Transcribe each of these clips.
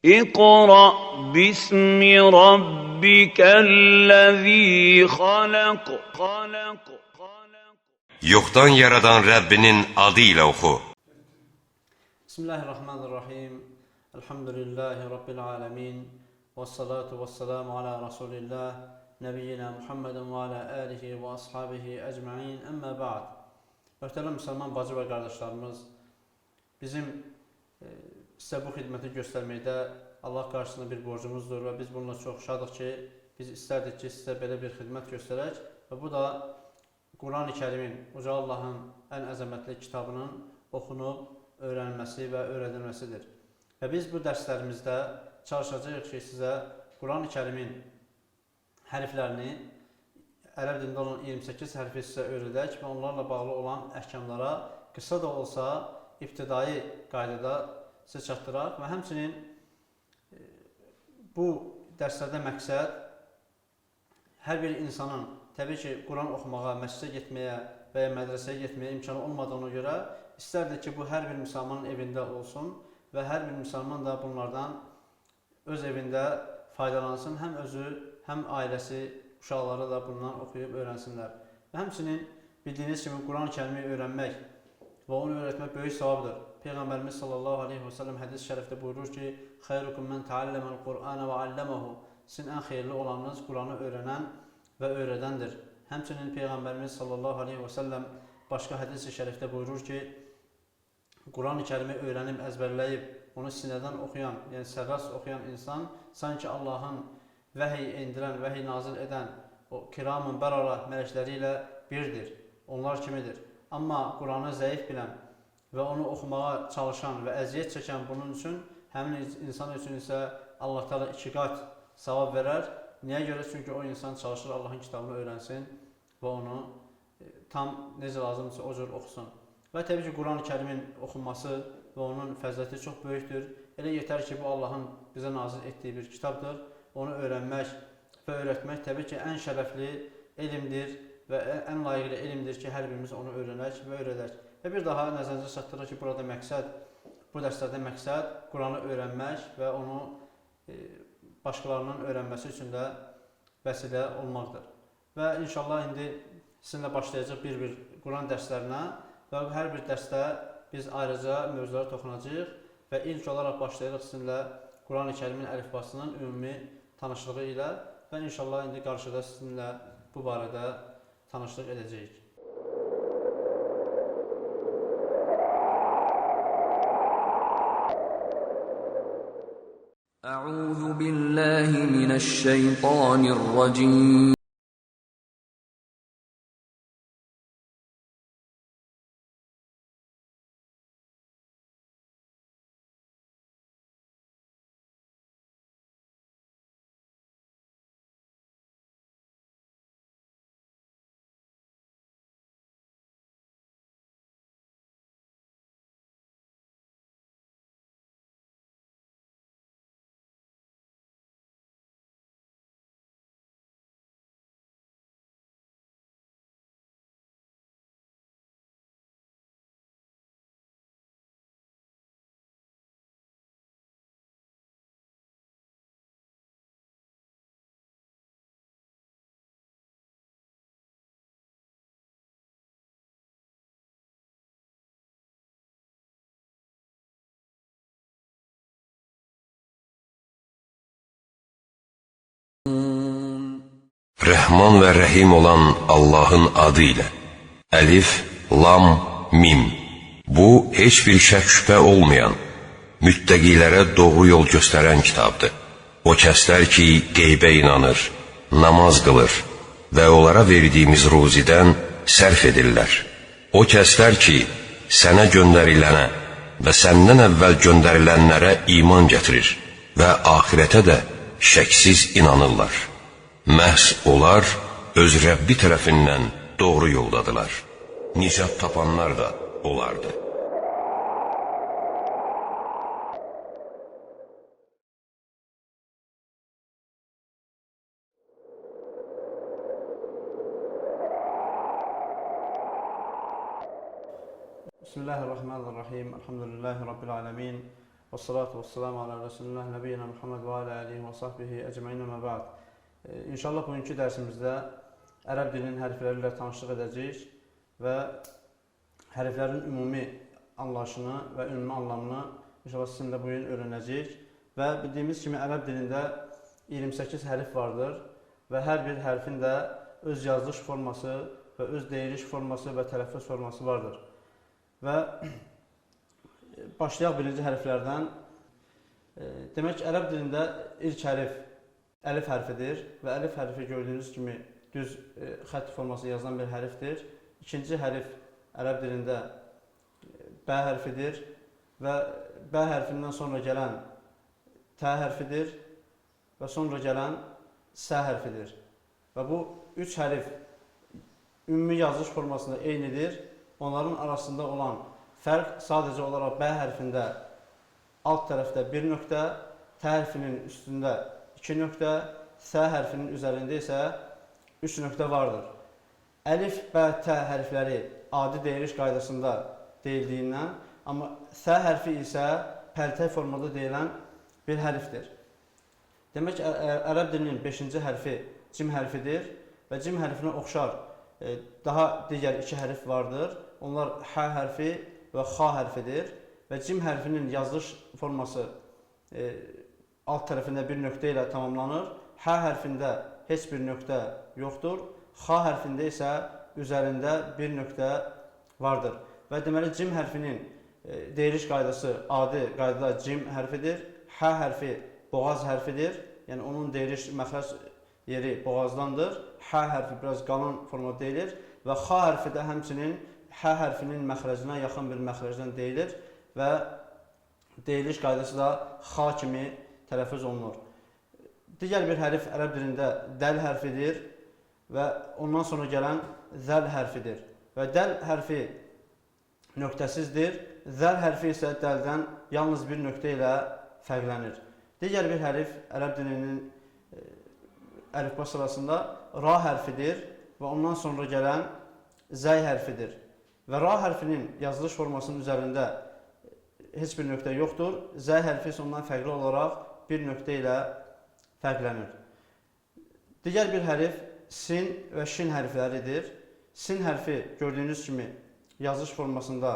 اقرأ باسم ربك الذي خلق. Yoxdan yaradan Rəbbinin adı ilə oxu. Bismillahirrahmanirrahim. Elhamdülillahi Rabbil alemin. Vessalatu vesselamu ala Resulillah. Nebiyyina Muhammedin ve ala alihi ve ashabihi ecma'in. Emmə ba'd. Möhtərəm müsəlman bacı və qardaşlarımız, bizim sizə bu xidməti göstərməkdə Allah qarşısında bir borcumuzdur və biz bununla çox şadıq ki, biz istərdik ki, sizə belə bir xidmət göstərək və bu da Quran-ı Kərimin, Uca Allahın ən əzəmətli kitabının oxunub, öyrənilməsi və öyrədilməsidir. Və biz bu dərslərimizdə çalışacağıq ki, sizə Quran-ı Kərimin hərflərini, ərəb dilində olan 28 hərfi sizə öyrədək və onlarla bağlı olan əhkamlara qısa da olsa ibtidai qaydada sizə çatdıraq və həmçinin bu dərslərdə məqsəd hər bir insanın təbii ki, Quran oxumağa, məscidə getməyə və ya mədrəsəyə getməyə imkanı olmadığına görə istərdik ki, bu hər bir müsəlmanın evində olsun və hər bir müsəlman da bunlardan öz evində faydalansın. Həm özü, həm ailəsi, uşaqları da bundan oxuyub öyrənsinlər. Və həmçinin bildiyiniz kimi Quran-ı Kərimi öyrənmək və onu öyrətmək böyük savabdır. Peyğəmbərimiz sallallahu aleyhi və səlləm hədis-i şərifdə buyurur ki, xeyrukum mən təalləməl Qur'anə və alləməhu. Sizin ən xeyirli olanınız Quranı öyrənən və öyrədəndir. Həmçinin Peyğəmbərimiz sallallahu aleyhi və səlləm başqa hədis-i şərifdə buyurur ki, Quran-ı Kərimi öyrənib, əzbərləyib, onu sinədən oxuyan, yəni sərras oxuyan insan sanki Allahın vəhiy endirən, vəhiy nazil edən o kiramın bərara mələkləri ilə birdir, onlar kimidir. Amma Quranı zəif bilən və onu oxumağa çalışan və əziyyət çəkən bunun üçün, həmin insan üçün isə Allah Teala 2 qat savab verər. Niyə görə? Çünki o insan çalışır Allahın kitabını öyrənsin və onu tam necə lazımdırsa o cür oxusun. Və təbii ki, Quran-ı Kərimin oxunması və onun fəziləti çox böyükdür. Elə yetər ki, bu Allahın bizə nazil etdiyi bir kitabdır. Onu öyrənmək və öyrətmək təbii ki, ən şərəfli elmdir və ən layiqli elmdir ki, hər birimiz onu öyrənək və öyrədək. Və bir daha nəzərinizə çatdırır ki, burada məqsəd, bu dərslərdə məqsəd Quranı öyrənmək və onu başqalarının öyrənməsi üçün də vəsilə olmaqdır. Və inşallah indi sizinlə başlayacaq bir Quran dərslərinə və hər bir dərsdə biz ayrıca mövzulara toxunacağıq və ilk olaraq başlayırıq sizinlə Quran-ı Kərimin əlifbasının ümumi tanışlığı ilə və inşallah indi qarşıda sizinlə bu barədə tanışlıq edəcəyik. أعوذ بالله من الشيطان الرجيم Rəhman və Rəhim olan Allahın adı ilə. Əlif, Lam, Mim. Bu, heç bir şək şübhə olmayan, müttəqilərə doğru yol göstərən kitabdır. O kəslər ki, qeybə inanır, namaz qılır və onlara verdiyimiz ruzidən sərf edirlər. O kəslər ki, sənə göndərilənə və səndən əvvəl göndərilənlərə iman gətirir və axirətə də şəksiz inanırlar. Məhz onlar öz Rəbbi tərəfindən doğru yoldadılar. Nicat tapanlar da olardı. Bismillahirrahmanirrahim. Elhamdülillahi Rabbil alemin. və salatu və selamu ala Resulullah Nəbiyyina Muhammed və alə alihi və sahbihi əcməin və ba'd. İnşallah bugünkü dərsimizdə ərəb dilinin hərfləri ilə tanışlıq edəcəyik və hərflərin ümumi anlayışını və ümumi anlamını inşallah sizinlə bu gün öyrənəcəyik. Və bildiyimiz kimi ərəb dilində 28 hərf vardır və hər bir hərfin də öz yazılış forması və öz deyiliş forması və tələffüz forması vardır. Və başlayaq birinci hərflərdən. Demək ki, ərəb dilində ilk hərf əlif hərfidir və əlif hərfi gördüyünüz kimi düz xətt forması yazılan bir hərfdir. İkinci hərf ərəb dilində bə hərfidir və bə hərfindən sonra gələn tə hərfidir və sonra gələn sə hərfidir. Və bu üç hərf ümumi yazılış formasında eynidir. Onların arasında olan fərq sadəcə olaraq bə hərfində alt tərəfdə bir nöqtə, tə hərfinin üstündə 2 nöqtə, sə hərfinin üzərində isə 3 nöqtə vardır. Əlif, bə, tə hərfləri adi deyiliş qaydasında deyildiyindən, amma sə hərfi isə pərtək formada deyilən bir hərfdir. Demək, ərəb dilinin 5-ci hərfi cim hərfidir və cim hərfinə oxşar daha digər iki hərf vardır. Onlar hə hərfi və xa hərfidir və cim hərfinin yazılış forması alt tərəfində bir nöqtə ilə tamamlanır. Hə hərfində heç bir nöqtə yoxdur. Xa hərfində isə üzərində bir nöqtə vardır. Və deməli, cim hərfinin deyiliş qaydası adi qaydada cim hərfidir. Hə hərfi boğaz hərfidir. Yəni, onun deyiliş məxrəc yeri boğazdandır. Hə hərfi biraz qalın formada deyilir və xa hərfi də həmçinin hə hərfinin məxrəcinə yaxın bir məxrəcdən deyilir və deyiliş qaydası da xa kimi tələffüz olunur. Digər bir hərf ərəb dilində dəl hərfidir və ondan sonra gələn zəl hərfidir. Və dəl hərfi nöqtəsizdir. Zəl hərfi isə dəldən yalnız bir nöqtə ilə fərqlənir. Digər bir hərf ərəb dilinin əlifba sırasında ra hərfidir və ondan sonra gələn zəy hərfidir. Və ra hərfinin yazılış formasının üzərində heç bir nöqtə yoxdur. Zəy hərfi isə ondan fərqli olaraq bir nöqtə ilə fərqlənir. Digər bir hərf sin və şin hərfləridir. Sin hərfi gördüyünüz kimi yazılış formasında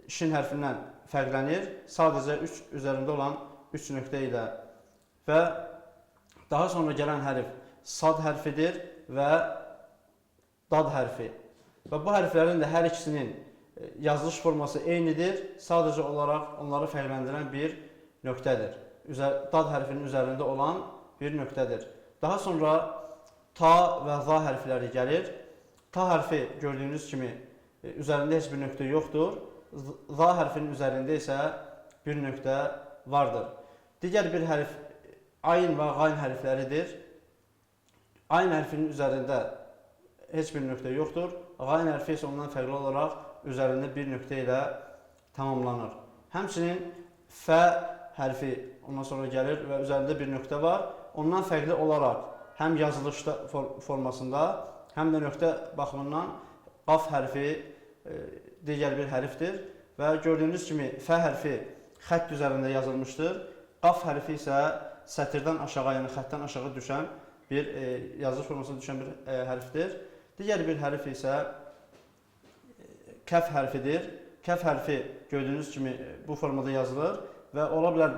şin hərfindən fərqlənir. Sadəcə üzərində olan 3 nöqtə ilə və daha sonra gələn hərf sad hərfidir və dad hərfi. Və bu hərflərin də hər ikisinin yazılış forması eynidir. Sadəcə olaraq onları fərqləndirən bir nöqtədir. Dad hərfinin üzərində olan bir nöqtədir. Daha sonra ta və za hərfləri gəlir. Ta hərfi gördüyünüz kimi üzərində heç bir nöqtə yoxdur. Za hərfinin üzərində isə bir nöqtə vardır. Digər bir hərf ayn və qayn hərfləridir. Ayn hərfinin üzərində heç bir nöqtə yoxdur. Qayn hərfi isə ondan fərqli olaraq üzərində bir nöqtə ilə tamamlanır. Həmçinin fə hərfi ondan sonra gəlir və üzərində bir nöqtə var. Ondan fərqli olaraq həm yazılış formasında, həm də nöqtə baxımından qaf hərfi digər bir hərfdir. Və gördüyünüz kimi fə hərfi xətt üzərində yazılmışdır. Qaf hərfi isə sətirdən aşağı, yəni xəttdən aşağı düşən bir yazılış formasına düşən bir hərfdir. Digər bir hərf isə kəf hərfidir. Kəf hərfi gördüyünüz kimi bu formada yazılır və ola bilər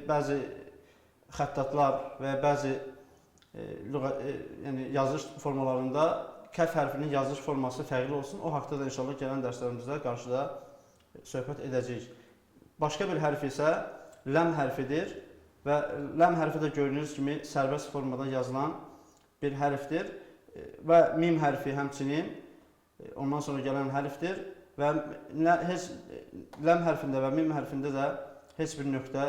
bəzi xəttatlar və bəzi yazılış formalarında kəf hərfinin yazılış forması fərqli olsun. O haqda da inşallah gələn dərslərimizdə qarşıda söhbət edəcəyik. Başqa bir hərf isə ləm hərfidir və ləm hərfi də gördüyünüz kimi sərbəst formada yazılan bir hərfdir və mim hərfi həmçinin ondan sonra gələn hərfdir və ləm hərfində və mim hərfində də heç bir nöqtə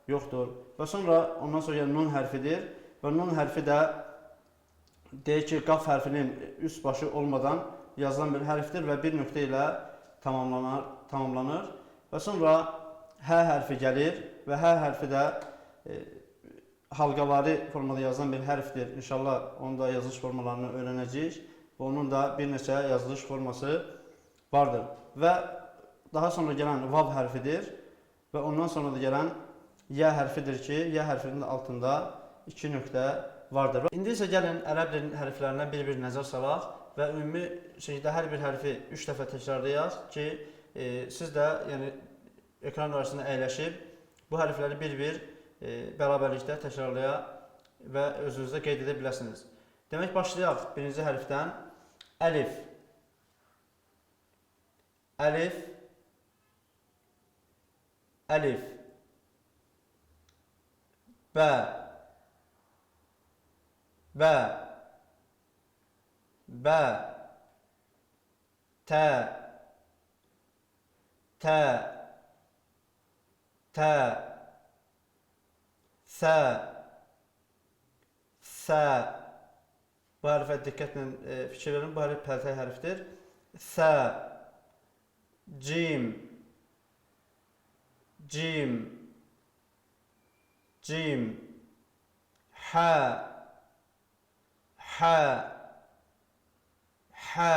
yoxdur. Və sonra ondan sonra gələn nun hərfidir və nun hərfi də deyək ki, qaf hərfinin üst başı olmadan yazılan bir hərfdir və bir nöqtə ilə tamamlanır. Və sonra hə hərfi gəlir və hə hərfi də halqavari formada yazılan bir hərfdir. İnşallah onun da yazılış formalarını öyrənəcəyik və onun da bir neçə yazılış forması vardır. Və daha sonra gələn vav hərfidir və ondan sonra da gələn ya hərfidir ki, ya hərfinin altında 2 nöqtə vardır. İndi isə gəlin ərəb dilinin hərflərinə bir-bir nəzər salaq və ümumi şəkildə hər bir hərfi 3 dəfə təkrarlayaq ki, siz də yəni ekran qarşısında əyləşib bu hərfləri bir-bir bərabərlikdə təkrarlaya və özünüzdə qeyd edə biləsiniz. Demək, başlayaq birinci hərfdən. Əlif. Əlif. Əlif. Bə. Bə. Bə. Tə. Tə. Tə. Sə. Sə. Bu hərfə diqqətlə fikir verin. Bu hərf pəltək hərfdir. Sə. Cim. Cim. Cim. Hə. Hə. Hə.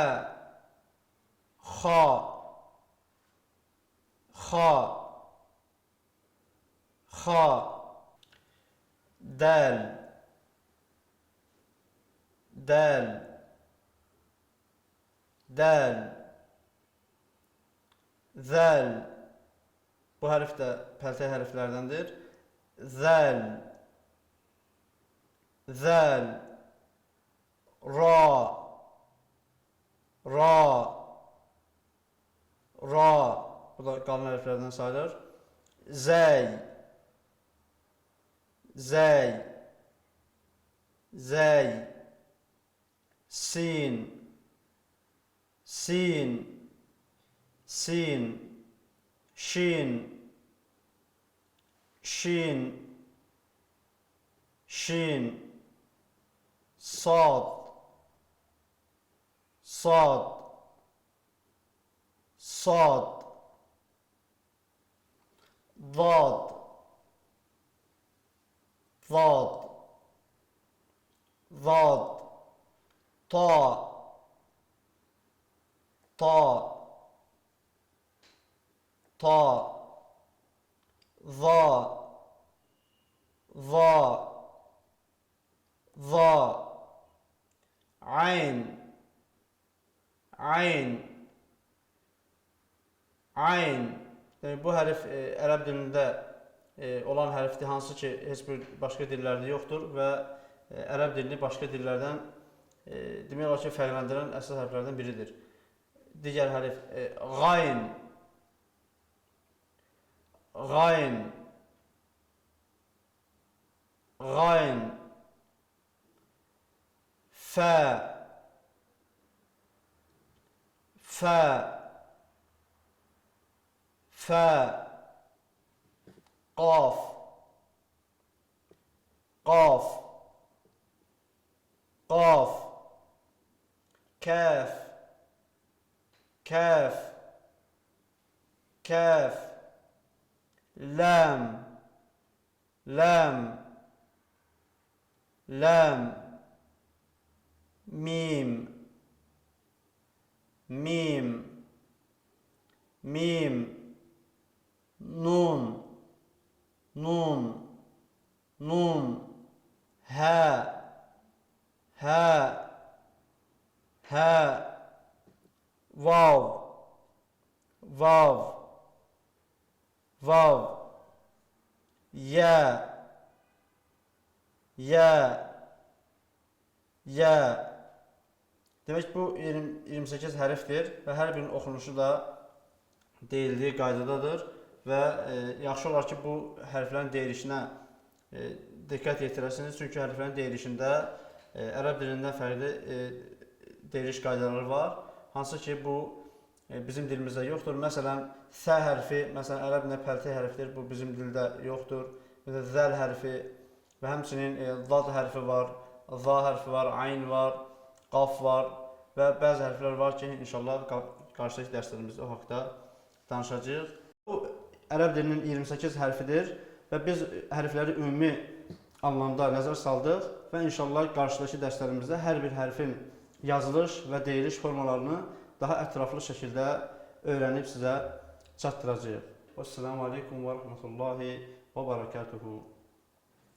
Xa. Xa. Xa. Dəl. Dəl. Dəl. Zəl. Bu hərf də pəltək hərflərdəndir. Zəl. Zəl. Ra. Ra. Ra. Bu da qalın hərflərdən sayılır. Zəy. Zəy. Zəy. Sin. Sin. Sin. Şin. Şin. Şin. Sad. Sad. Sad. Zad. Zad. Zad. Ta. Ta. Ta. Za. Za. Za. Ayn. Ayn. Ayn. Yəni, bu hərf ərəb dilində olan hərfdir, hansı ki, heç bir başqa dillərdə yoxdur və ərəb dilini başqa dillərdən demək olar ki, fərqləndirən əsas hərflərdən biridir. Digər hərf qayn. Qayn. Qayn. Fə. Fə. Fə. Qaf. Qaf. Qaf. Kəf. Kəf. Kəf. Ləm. Ləm. Ləm. Mim. Mim. Mim. Nun. Nun. Nun. Hə. Hə. Hə. Vav. Vav. Vav. Yə. Yə. Yə. Demək, bu 28 hərfdir və hər birinin oxunuşu da deyildiyi qaydadadır və yaxşı olar ki, bu hərflərin deyilişinə diqqət yetirəsiniz. Çünki hərflərin deyilişində ərəb dilindən fərqli deyiliş qaydaları var. Hansı ki, bu bizim dilimizdə yoxdur. Məsələn, sə hərfi, məsələn, ərəb dilində pəltək hərfdir, bu bizim dildə yoxdur. Məsələn, zəl hərfi və həmçinin zad hərfi var, za hərfi var, ayn var, qaf var və bəzi hərflər var ki, inşallah qarşıdakı dərslərimizdə o haqda danışacağıq. Bu ərəb dilinin 28 hərfidir və biz hərfləri ümumi anlamda nəzər saldıq və inşallah qarşıdakı dərslərimizdə hər bir hərfin yazılış və deyiliş formalarını daha ətraflı şəkildə öyrənib sizə çatdıracağıq. Vəssalamu aleykum və rəhmətullahi və barakatuhu.